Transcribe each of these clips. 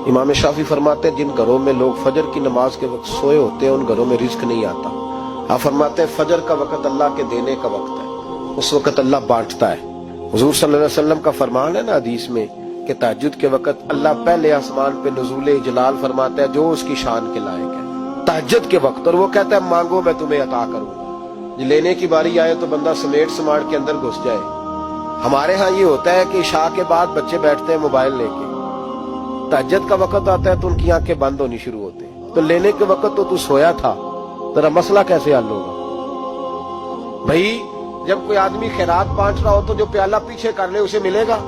इमाम शाफी फरमाते हैं जिन घरों में लोग फजर की नमाज के वक्त सोए होते हैं उन घरों में रिस्क नहीं आता। आप फरमाते हैं फजर का वक्त अल्लाह के देने का वक्त है, उस वक्त अल्लाह बांटता है। हुजूर सल्लल्लाहु अलैहि वसल्लम का फरमान है ना हदीस में कि तहज्जुद के वक्त अल्लाह पहले आसमान पे नुज़ूल जलाल फरमाता है जो उसकी शान के लायक है तहज्जुद के वक्त, और वो कहता है मांगो मैं तुम्हें अता करूंगा। लेने की बारी आए तो बंदा समेट समाट के अंदर घुस जाए। हमारे यहाँ ये होता है कि इशा के बाद बच्चे बैठते हैं मोबाइल लेके, तहज्जुद का वक्त आता है तो उनकी आंखें बंद होनी शुरू होती है। तो लेने के वक्त तो तू सोया था, तेरा मसला कैसे हल होगा? भाई जब कोई आदमी खैरात बांट रहा हो तो जो प्याला पीछे कर ले उसे मिलेगा?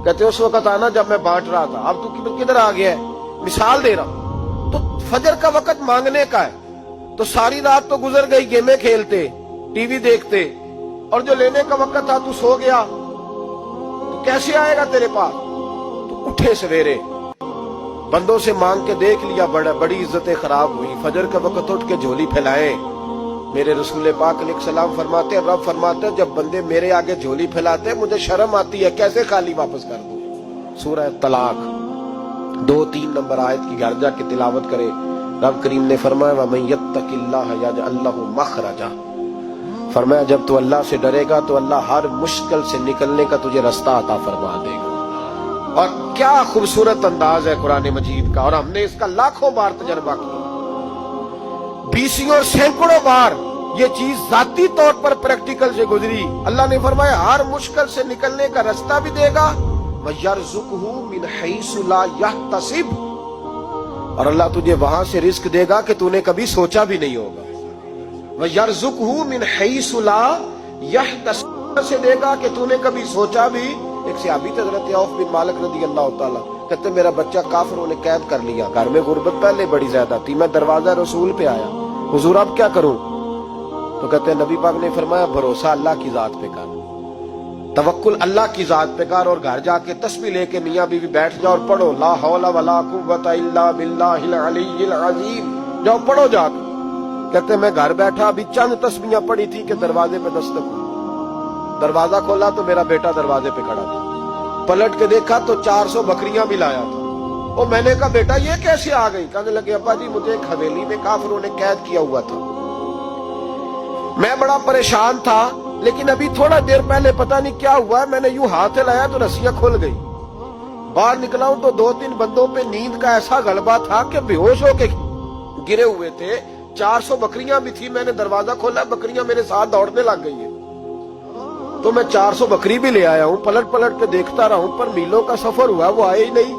कहते उस वक्त आना जब मैं बांट रहा था, अब तू किधर आ गया है? मिसाल दे रहा हूं। तो फजर का वक्त मांगने का है, तो सारी रात तो गुजर गई गेमें खेलते, टीवी देखते, और जो लेने का वक्त था तू सो गया, तो कैसे आएगा तेरे पास? तो उठे सवेरे, बंदों से मांग के देख लिया, बड़ी इज्जतें खराब हुई। फजर के वक्त उठ के झोली फैलाए। मेरे रसूल पाक अलैहिस्सलाम फरमाते हैं, रब फरमाते हैं जब बंदे मेरे आगे झोली फैलाते हैं मुझे शर्म आती है, कैसे खाली वापस कर दूं। सूरह तलाक 2-3 नंबर आयत की घर जाके तिलावत करे। रब करीम ने फरमाया वमन यत्तकिल्लाह यजअल लहु मखरजा, फरमाया जब तू अल्लाह से डरेगा तो अल्लाह हर मुश्किल से निकलने का तुझे रास्ता अता फरमा देगा। और क्या खूबसूरत अंदाज है कुरान मजीद का, और हमने इसका लाखों बार तजर्बा किया, 20 और सैकड़ों बार ये चीज जाती तौर पर प्रैक्टिकल से गुजरी। अल्लाह ने फरमाया हर मुश्किल से निकलने का रास्ता भी देगा, वयरज़ुक़हु मिन हैसु ला यहतसिब, और अल्लाह तुझे वहां से रिस्क देगा कि तूने कभी सोचा भी नहीं होगा। वयरज़ुक़हु मिन हैसु ला यहतसिब से देगा कि तूने कभी सोचा भी। एक सहाबी थे हज़रत औफ बिन मालिक रज़ी अल्लाह तआला, कहते मेरा बच्चा काफिरों ने कैद कर लिया, घर में गुर्बत पहले बड़ी ज्यादा थी, मैं दरवाजा रसूल पे आया, हुजूर अब क्या करूं? तो कहते नबी पाक ने फरमाया भरोसा अल्लाह की जात पे कर, तवक्कुल अल्लाह की जात पे कर, और घर जाके तस्बीह लेके मियां बीवी बैठ जाओ और पढ़ो ला हौला वला कुव्वता इल्ला बिल्लाहिल अलीय्यिल अज़ीम, जाओ पढ़ो जाके। कहते मैं घर बैठा अभी चंद तस्बीहां पढ़ी थी कि दरवाजे पे दस्तक हुई, दरवाजा खोला तो मेरा बेटा दरवाजे पे खड़ा था, पलट के देखा तो 400 बकरियां भी लाया था। और मैंने कहा बेटा ये कैसे आ गई? कहने लगे अब्बा जी मुझे एक हवेली में काफिरों ने कैद किया हुआ था, मैं बड़ा परेशान था, लेकिन अभी थोड़ा देर पहले पता नहीं क्या हुआ है, मैंने यूं हाथ हिलाया तो रस्सियां खुल गई, बाहर निकला हूं तो 2-3 बंदों पे नींद का ऐसा गलबा था कि बेहोश होके गिरे हुए थे, 400 बकरियां भी थी, मैंने दरवाजा खोला, बकरियां मेरे साथ दौड़ने लग गई है, तो मैं 400 बकरी भी ले आया हूं, पलट पलट के देखता रहा हूं, पर मीलों का सफर हुआ वो आए ही नहीं।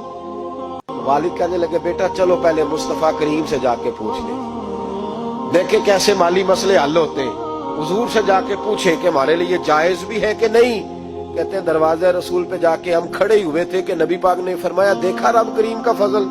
वालिद कहने लगे बेटा चलो पहले मुस्तफा करीम से जाके पूछ ले, देखे कैसे माली मसले हल होते हैं, हुजूर से जाके पूछे कि हमारे लिए जायज भी है कि नहीं। कहते हैं दरवाजे रसूल पे जाके हम खड़े हुए थे कि नबी पाक ने फरमाया देखा रब करीम का फजल,